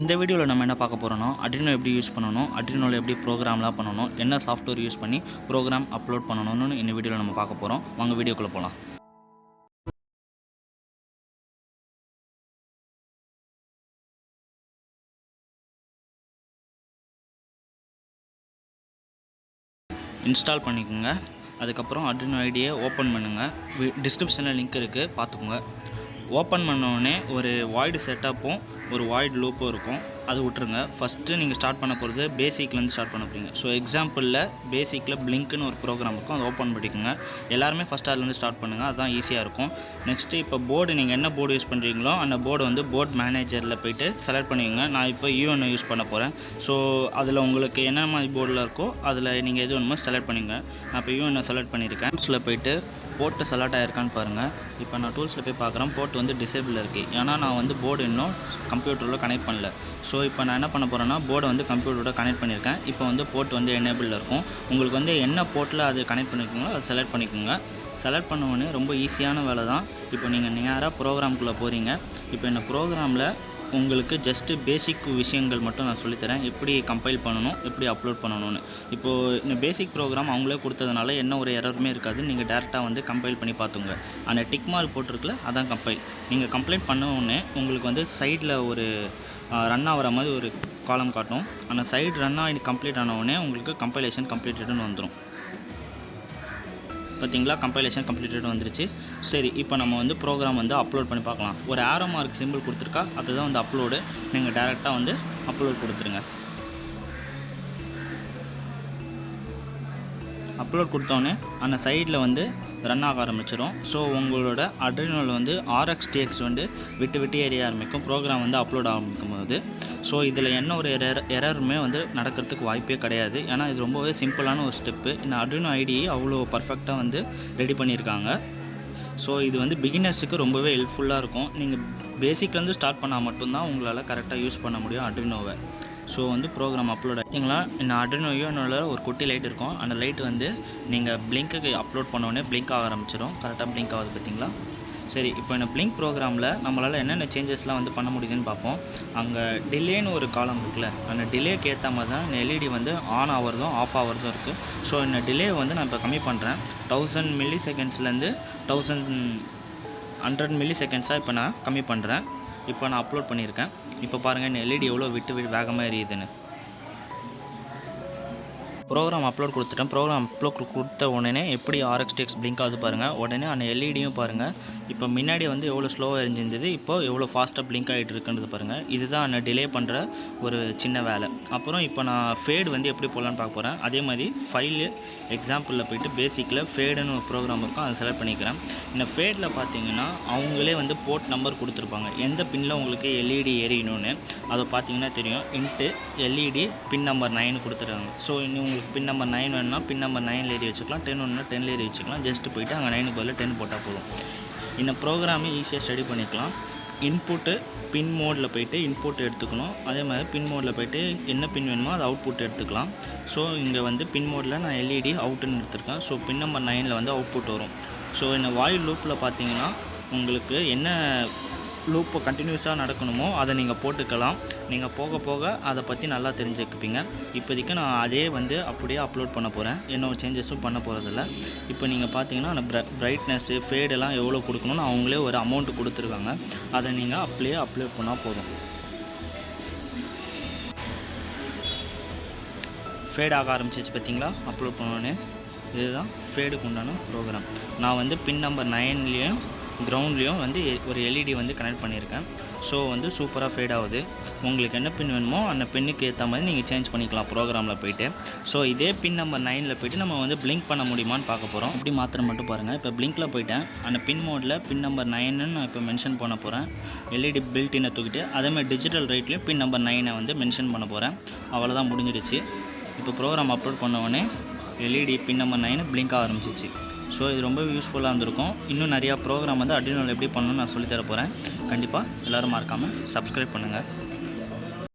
இந்த வீடியோவில் நம்ம என்ன பார்க்க போகிறோம்னா Arduino எப்படி யூஸ் பண்ணணும், Arduinoல எப்படி ப்ரோக்ராம்லாம் பண்ணணும், என்ன சாஃப்ட்வேர் யூஸ் பண்ணி ப்ரோக்ராம் அப்லோட் பண்ணணும்னு இந்த வீடியோவில் நம்ம பார்க்க போகிறோம். வாங்க வீடியோக்குள்ளே போகலாம். இன்ஸ்டால் பண்ணிக்கோங்க. அதுக்கப்புறம் Arduino ஐடியை ஓப்பன் பண்ணுங்கள். டிஸ்கிரிப்ஷனில் லிங்க் இருக்குது, பார்த்துக்கோங்க. ஓப்பன் பண்ணோடனே ஒரு வாய்டு செட்டப்பும் ஒரு வாய்டு லூப்பும் இருக்கும், அது விட்டுருங்க. ஃபஸ்ட்டு நீங்கள் ஸ்டார்ட் பண்ண போகிறது பேசிக்லேருந்து ஸ்டார்ட் பண்ண போகிறீங்க. ஸோ எக்ஸாம்பிளில் பேசிக்கில் பிளிங்க்னு ஒரு ப்ரோக்ராம் இருக்கும், அதை ஓப்பன் பண்ணிக்கோங்க. எல்லாருமே ஃபஸ்ட் அதுலேருந்து ஸ்டார்ட் பண்ணுங்கள், அதுதான் ஈஸியாக இருக்கும். நெக்ஸ்ட்டு இப்போ போர்டு நீங்கள் என்ன போர்டு யூஸ் பண்ணுறீங்களோ அந்த போர்டு வந்து போர்ட் மேனேஜரில் போய்ட்டு செலக்ட் பண்ணிக்கோங்க. நான் இப்போ Uno யூஸ் பண்ண போகிறேன். ஸோ அதில் உங்களுக்கு என்ன மாதிரி போர்டில் இருக்கோ அதில் நீங்கள் எது வேணுமோ செலக்ட் பண்ணிங்க. நான் இப்போ Uno செலக்ட் பண்ணியிருக்கேன். டூல்ஸில் போய்ட்டு போர்ட்டு செலக்ட் ஆகிருக்கான்னு பாருங்கள். இப்போ நான் டூல்ஸில் போய் பார்க்குறேன், போர்ட் வந்து டிசேபிள் இருக்குது. ஏன்னா நான் வந்து போர்டு இன்னும் கம்ப்யூட்டரில் கனெக்ட் பண்ணல. ஸோ இப்போ நான் என்ன பண்ண போகிறேன்னா போர்டை வந்து கம்ப்யூட்டரோட கனெக்ட் பண்ணியிருக்கேன். இப்போ வந்து போர்ட் வந்து எனேபிளில் இருக்கும். உங்களுக்கு வந்து என்ன போர்ட்டில் அது கனெக்ட் பண்ணிக்கோங்களோ அதை செலக்ட் பண்ணிக்கோங்க. செலக்ட் பண்ண ரொம்ப ஈஸியான வேலை தான். இப்போ நீங்கள் நேராக ப்ரோக்ராம்குள்ளே போகிறீங்க. இப்போ இந்த ப்ரோக்ராமில் உங்களுக்கு ஜஸ்ட்டு பேசிக் விஷயங்கள் மட்டும் நான் சொல்லித்தரேன், எப்படி கம்பைல் பண்ணணும், எப்படி அப்லோட் பண்ணணும்னு. இப்போது இந்த பேசிக் ப்ரோக்ராம் அவங்களே கொடுத்ததுனால என்ன ஒரு எரருமே இருக்காது. நீங்கள் டேரெக்டாக வந்து கம்பைல் பண்ணி பார்த்துங்க. அந்த டிக் மார்க் போட்டிருக்குல அதான் கம்பைல். நீங்கள் கம்ப்ளைண்ட் பண்ண உடனே உங்களுக்கு வந்து சைடில் ஒரு ரன் ஆகிற மாதிரி ஒரு காலம் காட்டும். அந்த சைடு ரன் ஆகி கம்ப்ளீட் ஆன உடனே உங்களுக்கு கம்பைலேஷன் கம்ப்ளீட்டட்னு வந்துடும். பார்த்தீங்களா, கம்பைலேஷன் கம்ப்ளீட்டட் வந்துருச்சு. சரி, இப்போ நம்ம வந்து ப்ரோக்ராம் வந்து அப்லோட் பண்ணி பார்க்கலாம். ஒரு ஆரோ மார்க் சிம்பிள் கொடுத்துருக்கா, அதுதான் வந்து அப்லோடு. நீங்கள் டேரெக்டாக வந்து அப்லோட் கொடுத்துருங்க. அப்லோட் கொடுத்தோன்னே அந்த சைடில் வந்து ரன் ஆக ஆரம்பிச்சிடும். ஸோ உங்களோட Arduinoல வந்து RxTX வந்து விட்டு ஏறிய ஆரம்பிக்கும், ப்ரோக்ராம் வந்து அப்லோட் ஆரம்பிக்கும் போது. ஸோ இதில் என்ன ஒரு எரருமே வந்து நடக்கிறதுக்கு வாய்ப்பே கிடையாது. ஏன்னா இது ரொம்பவே சிம்பிளான ஒரு ஸ்டெப்பு. இந்த Arduino ஐடியை அவ்வளோ பர்ஃபெக்டாக வந்து ரெடி பண்ணியிருக்காங்க. ஸோ இது வந்து பிகினர்ஸுக்கு ரொம்பவே ஹெல்ப்ஃபுல்லாக இருக்கும். நீங்கள் பேசிக்லேருந்து ஸ்டார்ட் பண்ணால் மட்டும்தான் உங்களால் கரெக்டாக யூஸ் பண்ண முடியும் Arduinoவை. ஸோ வந்து ப்ரோக்ராம் அப்லோட் ஆகிட்டிங்களா. இந்த Arduino Unoல ஒரு குட்டி லைட் இருக்கும். அந்த லைட் வந்து நீங்கள் பிளிங்க்குக்கு அப்லோட் பண்ணோடனே பிளிங்க் ஆக ஆரம்பிச்சிடும். கரெக்டாக பிளிங்க் ஆகுது பார்த்தீங்களா. சரி, இப்போ இந்த பிளிங்க் ப்ரோக்ராமில் நம்மளால் என்னென்ன சேஞ்சஸ்லாம் வந்து பண்ண முடியுதுன்னு பார்ப்போம். அங்கே டிலேன்னு ஒரு காலம் இருக்குல்ல, அந்த டிலேக்கு ஏற்ற மாதிரி தான் LED வந்து ஆன் ஆகிறதும் ஆஃப் ஆகிறதும் இருக்குது. ஸோ இந்த டிலே வந்து நான் இப்போ கம்மி பண்ணுறேன். 1000 மில்லி செகண்ட்ஸ்லேருந்து 1100 மில்லி செகண்ட்ஸாக இப்போ நான் கம்மி பண்ணுறேன். இப்போ நான் அப்லோட் பண்ணியிருக்கேன். இப்போ பாருங்கள் இந்த LED எவ்வளோ விட்டு வேகமாக எரியுதுன்னு. ப்ரோக்ராம் அப்லோட் கொடுத்துட்டேன். ப்ரோக்ராம் அப்லோட் கொடுத்த உடனே எப்படி RxTX பிளிங்க் ஆகுது பாருங்கள். உடனே அந்த LEDயும் பாருங்கள். இப்போ முன்னாடி வந்து எவ்வளோ ஸ்லோவாக எரிஞ்சிருந்தது, இப்போ எவ்வளோ ஃபாஸ்ட்டாக பிளிங்க் ஆகிட்டு இருக்குன்றது பாருங்கள். இதுதான் நான் டிலே பண்ணுற ஒரு சின்ன வேலை. அப்புறம் இப்போ நான் ஃபேடு வந்து எப்படி போடலான்னு பார்க்க போகிறேன். அதே மாதிரி ஃபைலு எக்ஸாம்பிளில் போய்ட்டு பேசிக்கில் ஃபேடுன்னு ஒரு ப்ரோக்ராம் இருக்கும், அதை செலக்ட் பண்ணிக்கிறேன். இந்த ஃபேடில் பார்த்தீங்கன்னா அவங்களே வந்து போர்ட் நம்பர் கொடுத்துருப்பாங்க, எந்த பின்னில் உங்களுக்கு LED எரியணும்னு. அதை பார்த்தீங்கன்னா தெரியும். இன்ட்டு LED பின் நம்பர் 9 கொடுத்துருக்காங்க. ஸோ இன்னும் உங்களுக்கு பின் நம்பர் 9 வேணுன்னா பின் நம்பர் 9 ஏறி வச்சுக்கலாம், 10 வேணுன்னா 10 ஏறி வச்சுக்கலாம். ஜஸ்ட்டு போய்ட்டு அங்கே 9 பதில் 10 போட்டால் போதும். இந்த ப்ரோக்ராமே ஈஸியாக ஸ்டடி பண்ணிக்கலாம். இன்புட்டு பின் மோடில் போய்ட்டு இன்புட் எடுத்துக்கணும். அதே மாதிரி பின் மோடில் போய்ட்டு என்ன பின் வேணுமோ அது அவுட்புட் எடுத்துக்கலாம். ஸோ இங்கே வந்து பின் மோடில் நான் LED அவுட்டுன்னு எடுத்துருக்கேன். ஸோ பின் நம்பர் 9 வந்து அவுட்புட் வரும். ஸோ இந்த வாயில் லூப்பில் பார்த்தீங்கன்னா உங்களுக்கு என்ன லூப்பை கண்டினியூஸாக நடக்கணுமோ அதை நீங்கள் போட்டுக்கலாம். நீங்கள் போக போக அதை பற்றி நல்லா தெரிஞ்சுக்குப்பீங்க. இப்போதைக்கு நான் அதே வந்து அப்படியே அப்லோட் பண்ண போகிறேன், என்ன சேஞ்சஸும் பண்ண போகிறதில்ல. இப்போ நீங்கள் பார்த்தீங்கன்னா அந்த பிரைட்னஸ்ஸு ஃபேடெல்லாம் எவ்வளோ கொடுக்கணும்னு அவங்களே ஒரு அமௌண்ட்டு கொடுத்துருக்காங்க. அதை நீங்கள் அப்படியே அப்லோட் பண்ணால் போதும். ஃபேட் ஆக ஆரம்பிச்சிச்சு பார்த்தீங்களா அப்லோட் பண்ணோன்னே. இதுதான் ஃபேடுக்கு உண்டான ப்ரோக்ராம். நான் வந்து பின் நம்பர் 9லேயும் கிரவுண்ட்லேயும் வந்து ஒரு LED வந்து கனெக்ட் பண்ணியிருக்கேன். ஸோ வந்து சூப்பராக ஃபேட் ஆகுது. உங்களுக்கு என்ன பின் வேணுமோ அந்த பின்னுக்கு ஏற்ற மாதிரி நீங்கள் சேஞ்ச் பண்ணிக்கலாம் ப்ரோக்ராமில் போய்ட்டு. ஸோ இதே பின் நம்பர் 9ல் போய்ட்டு நம்ம வந்து பிளிங்க் பண்ண முடியுமான்னு பார்க்க போகிறோம். இப்படி மாத்திரம் மட்டும் பாருங்கள். இப்போ பிளிங்கில் போய்ட்டேன். அந்த பின் மோடில் பின் நம்பர் 9ன்னு நான் இப்போ மென்ஷன் பண்ண போகிறேன். LED பில்ட்டினை தூக்கிட்டு அதேமாதிரி டிஜிட்டல் ரைட்லேயும் பின் நம்பர் 9 வந்து மென்ஷன் பண்ண போகிறேன். அவ்வளோதான், முடிஞ்சிடுச்சு. இப்போ ப்ரோக்ராம் அப்லோட் பண்ண உடனே LED பின் நம்பர் 9 பிளிங்க் ஆக ஆரம்பிச்சிச்சு. ஸோ இது ரொம்ப யூஸ்ஃபுல்லாக இருந்திருக்கும். இன்னும் நிறையா ப்ரோக்ராம் வந்து Arduinoல எப்படி பண்ணணும்னு நான் சொல்லித்தர போகிறேன். கண்டிப்பாக எல்லோரும் மறக்காமல் சப்ஸ்கிரைப் பண்ணுங்கள்.